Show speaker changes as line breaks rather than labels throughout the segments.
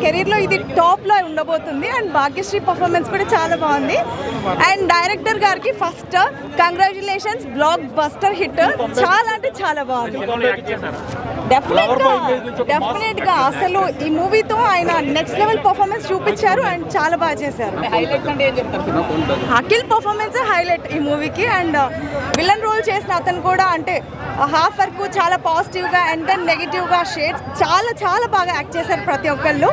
కెరీర్లో ఇది టాప్లో ఉండబోతుంది. అండ్ భాగ్యశ్రీ పర్ఫార్మెన్స్ కూడా చాలా బాగుంది. అండ్ డైరెక్టర్ గారికి first congratulations, block buster hit. చాలా అంటే చాలా బాగుంది. డెఫినెట్గా అసలు ఈ మూవీతో ఆయన నెక్స్ట్ లెవెల్ పర్ఫార్మెన్స్ చూపించారు అండ్ చాలా బాగా చేశారు. అఖిల్ పర్ఫార్మెన్స్ హైలైట్ ఈ మూవీకి. అండ్ విలన్ రోల్ చేసిన అతను కూడా అంటే హాఫ్ వరకు చాలా పాజిటివ్గా అండ్ దెన్ నెగిటివ్గా షేడ్స్ చాలా చాలా బాగా యాక్ట్ చేశారు ప్రతి ఒక్కళ్ళు.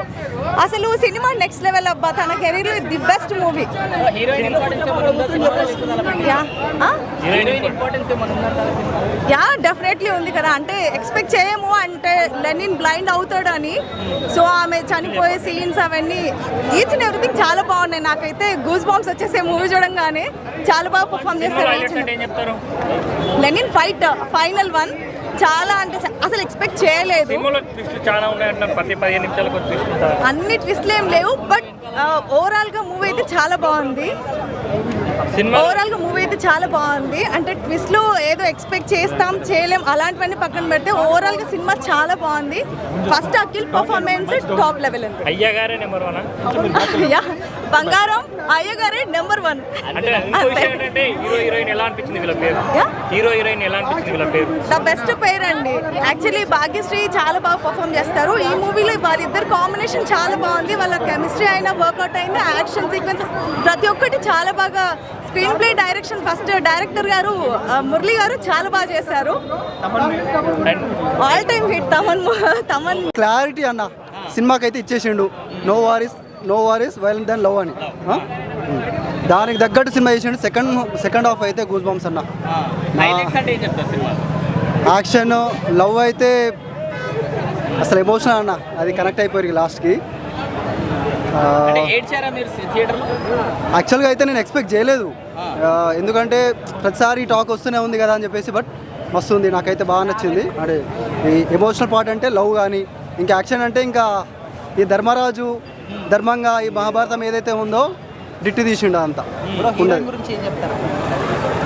అసలు సినిమా నెక్స్ట్ లెవెల్ అబ్బా. తన కెరీర్లో the best movie. Yeah definitely ఉంది కదా. అంటే ఎక్స్పెక్ట్ చేయము అంటే లెనిన్ బ్లైండ్ అవుతాడని. సో ఆమె చనిపోయే సీన్స్ అవన్నీ ఈచ్ అండ్ ఎవ్రీథింగ్ చాలా బాగున్నాయి. నాకైతే గూస్ బాంబ్స్ వచ్చేసే మూవీ చూడంగానే చాలా బాగా పర్ఫామ్ చేస్తారు. లెనిన్ ఫైట్ ఫైనల్ వన్ చాలా అంటే అసలు ఎక్స్పెక్ట్ చేయలేదు. అన్ని ట్విస్ట్లు ఏం లేవు. బట్ ఓవరాల్గా మూవీ అయితే చాలా బాగుంది. అంటే ట్విస్ట్లో ఏదో ఎక్స్పెక్ట్ చేస్తాం చేయలేం అలాంటివన్నీ పక్కన పెడితే ఓవరాల్గా సినిమా చాలా బాగుంది. First Akhil performance top level ఉంది. బంగారం అయ్యగారే నెంబర్ 1. ద బెస్ట్ పేర్ అండి. యాక్చువల్లీ భాగ్యశ్రీ చాలా బాగా పర్ఫామ్ చేస్తారు ఈ మూవీలో. వాళ్ళిద్దరు కాంబినేషన్ చాలా బాగుంది. వాళ్ళ కెమిస్ట్రీ అయినా వర్కౌట్ అయింది. యాక్షన్ సీక్వెన్స్ ప్రతి ఒక్కటి చాలా బాగా. Screen play direction first director గారు మురళి గారు చాలా బాగా చేశారు. All time hit Thaman.
Clarity అన్న సినిమాకి అయితే ఇచ్చేసిండు. నో వారీస్ వైలెంట్ దెన్ లవ్ అని. దానికి తగ్గట్టు సినిమా చేసిండు. సెకండ్ హాఫ్ అయితే గూస్ బంప్స్ అన్న. యాక్షన్ లవ్ అయితే అసలు ఎమోషనల్ అన్న. అది కనెక్ట్ అయిపోయి లాస్ట్కి. యాక్చువల్గా అయితే నేను ఎక్స్పెక్ట్ చేయలేదు. ఎందుకంటే ప్రతిసారి టాక్ వస్తూనే ఉంది కదా అని చెప్పేసి. బట్ మస్తు ఉంది. నాకైతే బాగా నచ్చింది. అంటే ఈ ఎమోషనల్ పార్ట్ అంటే లవ్ కానీ, ఇంకా యాక్షన్ అంటే ఇంకా ఈ ధర్మరాజు ధర్మంగా ఈ మహాభారతం ఏదైతే ఉందో డిట్టి తీసిండు అంతా.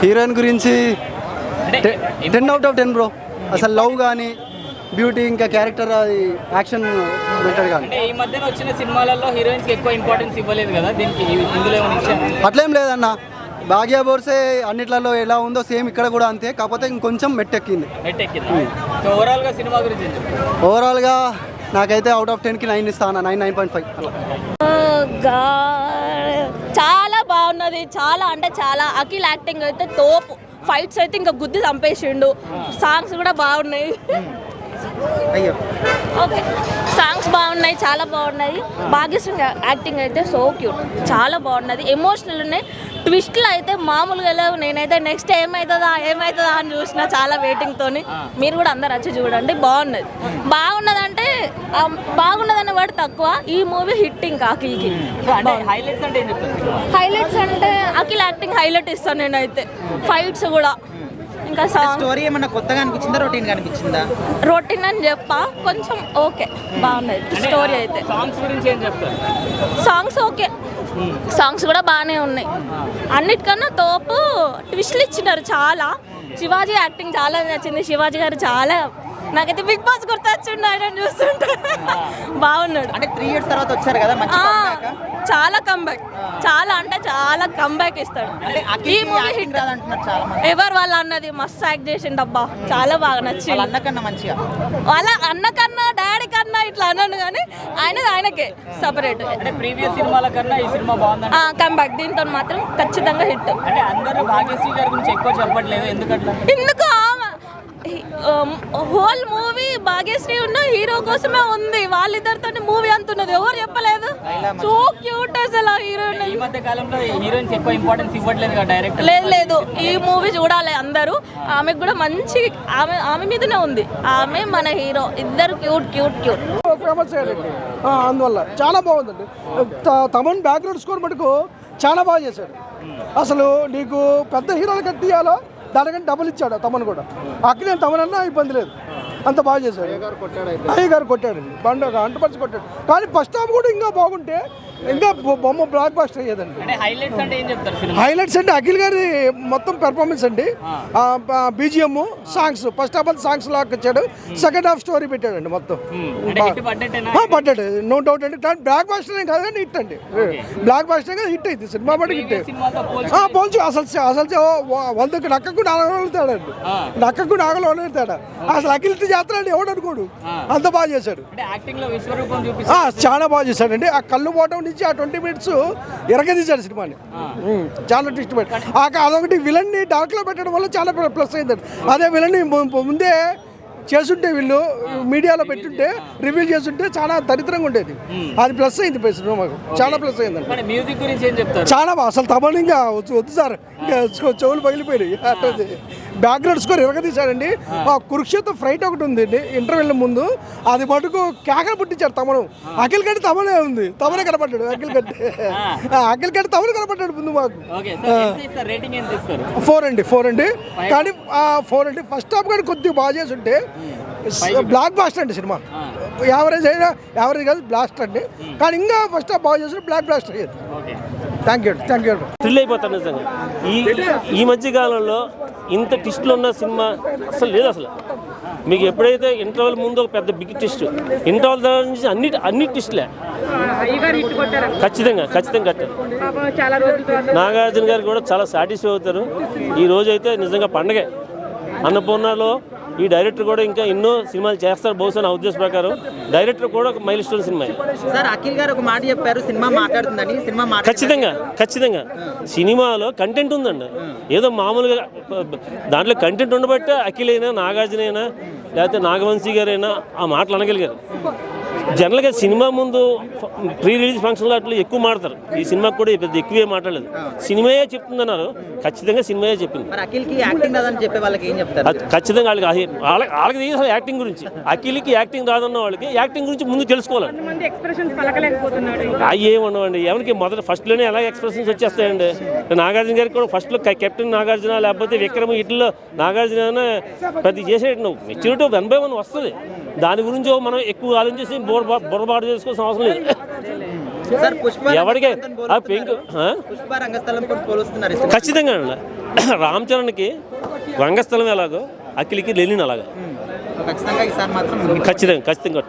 హీరోయిన్ గురించి 10/10 బ్రో. అసలు లవ్ కానీ, బ్యూటీ, ఇంకా క్యారెక్టర్, అది యాక్షన్ బెటర్ కానీ.
ఈ మధ్యన వచ్చిన సినిమాలలో హీరోయిన్స్ ఎక్కువ ఇంపార్టెన్స్ ఇవ్వలేదు కదా దీనికి. ఇందులో
అట్లేం లేదన్న. భాగ్య బోర్సే అన్నిట్లలో ఎలా ఉందో సేమ్ ఇక్కడ కూడా అంతే. కాకపోతే ఇంకొంచెం మెట్టెక్కింది.
ఓవరాల్గా సినిమా గురించి
ఓవరాల్గా నాకైతే అవుట్ ఆఫ్ 10కి 9 ఇస్తాను. 9.5.
చాలా బాగున్నది. చాలా అంటే చాలా. అఖిల్ యాక్టింగ్ అయితే తోపు. ఫైట్స్ అయితే ఇంకా గుద్ది చంపేసిండు. సాంగ్స్ కూడా బాగున్నాయి. ఓకే సాంగ్స్ బాగున్నాయి, చాలా బాగున్నాయి. భాగ్యశ్రీ యాక్టింగ్ అయితే సో క్యూట్, చాలా బాగున్నది. ఎమోషనల్ ఉన్నాయి. ట్విస్ట్లు అయితే మామూలుగా లేవు. నేనైతే నెక్స్ట్ ఏమవుతుందా అని చూసిన చాలా వెయిటింగ్తోని. మీరు కూడా అందరు వచ్చి చూడండి. బాగున్నదంటే బాగున్నదనే వాడు తక్కువ. ఈ మూవీ హిట్ ఇంకా అఖిల్కి. హైలైట్స్ అంటే అఖిల్ యాక్టింగ్ హైలైట్ ఇస్తాను నేనైతే. ఫైట్స్ కూడా. ఇంకా
స్టోరీ ఏమన్నా కొత్తగా అనిపించిందా, రొటీన్ అనిపించిందా?
రొటీన్ అని చెప్పా కొంచెం. ఓకే బాగున్నది స్టోరీ అయితే.
సాంగ్స్ గురించి ఏం చెప్తారు?
సాంగ్స్ ఓకే, సాంగ్స్ కూడా బాగానే ఉన్నాయి. అన్నిటికన్నా తోపు ట్విస్ట్లు ఇచ్చినారు చాలా. శివాజీ యాక్టింగ్ చాలా నచ్చింది. శివాజీ గారు చాలా నాకైతే బిగ్ బాస్ గుర్తొచ్చిండు ఆయన చూస్తుంటే. బాగున్నాడు.
అంటే 3 years తర్వాత వచ్చారు కదా,
చాలా కంబ్యాక్. చాలా అంటే చాలా కంబ్యాక్ ఇస్తాడు. ఈ మూవీ హిట్. ఎవరు వాళ్ళు అన్నది మస్తు యాక్ట్ చేసిండు అబ్బా. చాలా బాగా నచ్చింది. వాళ్ళ అన్న కన్నా డాడీ కన్నా ఇట్లా అన్నాను కానీ ఆయనకే సపరేట్.
ప్రీవియస్ సినిమాల కన్నా ఈ సినిమా బాగుంది.
కంబ్యాక్. దీంతో మాత్రం ఖచ్చితంగా హిట్.
అంటే అందరూ భాగ్యశ్రీ గారి గురించి ఎక్కువ చెప్పట్లేదు ఎందుకంటే
హోల్ మూవీ భాగ్యశ్రీ ఉన్న హీరో కోసమే ఉంది. వాళ్ళిద్దరితో మూవీ అంటున్నది ఎవరు చెప్పలేదు. సో క్యూట్ అసలు హీరోయిన్.
ఈ మధ్య కాలంలో హీరోయిన్స్ ఎక్కువ ఇంపార్టెన్స్ ఇవ్వట్లేదు కదా డైరెక్టర్.
లేదు ఈ మూవీ చూడాలి అందరూ. ఆమెకు కూడా మంచి ఆమె మీదనే ఉంది. ఆమె మన హీరో. ఇద్దరు క్యూట్.
ఫేమస్ అయ్యాడండి. అందువల్ల చాలా బాగుందండి. తమన్ బ్యాక్గ్రౌండ్ స్కోర్ మటుకు చాలా బాగా చేశాడు. అసలు నీకు పెద్ద హీరోలు కట్టియాలో దానికంటే డబుల్ ఇచ్చాడు తమన్ కూడా. అక్కడే తమనన్నా ఇబ్బంది లేదు, అంత బాగా చేశాడు. అయ్య గారు కొట్టాడండి. బండి అంటుపరిచి కొట్టాడు. కానీ ఫస్ట్ హాఫ్ కూడా ఇంకా బాగుంటే ఇంకా బొమ్మ బ్లాక్ బాస్టర్ అయ్యేదండి.
అంటే హైలైట్స్ అంటే ఏం చెప్తారు సినిమా?
హైలైట్స్ అంటే అఖిల్ గారి మొత్తం పెర్ఫార్మెన్స్ అండి. బీజిఎం సాంగ్స్, ఫస్ట్ హాఫ్ అంతా సాంగ్స్ లాక్ ఇచ్చాడు, సెకండ్ హాఫ్ స్టోరీ పెట్టాడండి మొత్తం.
అంటే హిట్ పడ్డట్టేనా?
పడ్డాడు, నో డౌట్ అండి. కానీ బ్లాక్ బాస్టర్ ఏం కాదు కానీ హిట్ అండి. బ్లాక్ బాస్టర్ కదా హిట్ అయింది సినిమా, బట్టి హిట్.
సినిమాతో
పోల్చు అసలు 100కి నక్కకు నాగలు తేడాడు, నక్కకు నాగలు తేడా. అసలు అఖిల్ చేస్తాడండి ఎవడు అనుకోడు, అంత బాగా చేశాడు.
అంటే యాక్టింగ్ లో విశ్వరూపం చూపిస్తారు.
చాలా బాగా చేశాడండి. ఆ కళ్ళు పోవటం నుంచి ఆ 20 మినిట్స్ ఎరగదీశాడు సినిమాని. చాలా ట్విస్ట్ పెట్టి అదొకటి విలన్ని డార్క్ లో పెట్టడం వల్ల చాలా ప్లస్ అయిందండి. అదే విలన్ని ముందే చేస్తుంటే వీళ్ళు మీడియాలో పెట్టుంటే రివీల్ చేస్తుంటే చాలా దరిద్రంగా ఉండేది. అది ప్లస్ అయింది సినిమాకు, చాలా ప్లస్ అయిందండి.
అంటే మ్యూజిక్ గురించి ఏం చెప్తారు?
చాలా బాగా, అసలు తమన్ ఇంకా వద్దు సార్, ఇంకా చెవులు పగిలిపోయినాయి. Background score ఎరగదీశాడండి. ఆ కురుక్షేత్ర ఫ్రైట్ ఒకటి ఉంది ఇంటర్వెల్ ముందు, అది మటుకు కేకలు పుట్టించాడు తమను. అఖిల్ కంటే తమనే ఉంది, తమనే కనపడ్డాడు. అఖిల్ కంటే తమను కనపడ్డాడు ముందు మాకు. 4 అండి. కానీ 4 అండి. ఫస్ట్ హాఫ్ కానీ కొద్దిగా బాగా చేసి ఉంటే బ్లాక్ బాస్టర్ అండి సినిమా. యావరేజ్ అయినా యావరేజ్ కాదు, బ్లాస్టర్ అండి. కానీ ఇంకా ఫస్ట్ హాఫ్ బాగా చేసి బ్లాక్ బ్లాస్టర్ అయ్యేది. Thank you.
థ్రిల్ అయిపోతాను నిజంగా. ఈ మధ్య కాలంలో ఇంత ట్విస్ట్లు ఉన్న సినిమా అసలు లేదు. అసలు మీకు ఎప్పుడైతే ఇంటర్వెల్ ముందు ఒక పెద్ద బిగ్ ట్విస్ట్, ఇంటర్వెల్ తర్వాత నుంచి అన్ని ట్విస్ట్లే ఖచ్చితంగా కట్టారు. నాగార్జున గారు కూడా చాలా సాటిస్ఫై అవుతారు. ఈ రోజు అయితే నిజంగా పండగే. అన్నపూర్ణలో ఈ డైరెక్టర్ కూడా ఇంకా ఎన్నో సినిమాలు చేస్తారు బహుశా, నా ఉద్దేశం ప్రకారం. డైరెక్టర్ కూడా ఒక mile stone cinema.
Sir Akhil గారు ఒక మాట చెప్పారు, సినిమా మాట్లాడుతుందని. సినిమా
ఖచ్చితంగా సినిమాలో కంటెంట్ ఉందండి. ఏదో మామూలుగా దాంట్లో కంటెంట్ ఉండబట్టే అఖిల్ అయినా, నాగార్జున అయినా, లేకపోతే నాగవంశీ గారైనా ఆ మాటలు అనగలిగారు. జనరల్గా సినిమా ముందు ప్రీ రిలీజ్ ఫంక్షన్లో అట్లా ఎక్కువ మాట్లాడతారు. ఈ సినిమాకి కూడా పెద్ద ఎక్కువే మాట్లాడలేదు. సినిమాయే చెప్తుందన్నారు. ఖచ్చితంగా సినిమాయే చెప్పింది.
అఖిల్కి యాక్టింగ్ రాదని చెప్పే వాళ్ళకి ఏం చెప్తారు?
ఖచ్చితంగా వాళ్ళకి తెలియదు యాక్టింగ్ గురించి. అఖిల్కి యాక్టింగ్ రాదన్న వాళ్ళకి యాక్టింగ్ గురించి ముందు తెలుసుకోవాలి. అవి ఏమన్నామండి, ఎవరికి మొదట ఫస్ట్లోనే ఎలా ఎక్స్ప్రెషన్స్ వచ్చేస్తాయండి. నాగార్జున గారికి కూడా ఫస్ట్లో కెప్టెన్ నాగార్జున లేకపోతే విక్రమ్ ఇట్లో నాగార్జున ప్రతి చేసేట మెచ్యూరిటీ 1/1 వస్తుంది. దాని గురించి మనం ఎక్కువ ఆలోచించేసి బుర్రబాటు చేసుకోవాల్సిన అవసరం లేదు. ఎవరికి ఖచ్చితంగా రామ్ చరణ్కి రంగస్థలం ఎలాగో అఖిల్కి లెనిన్ అలాగా.
ఖచ్చితంగా
ఖచ్చితంగా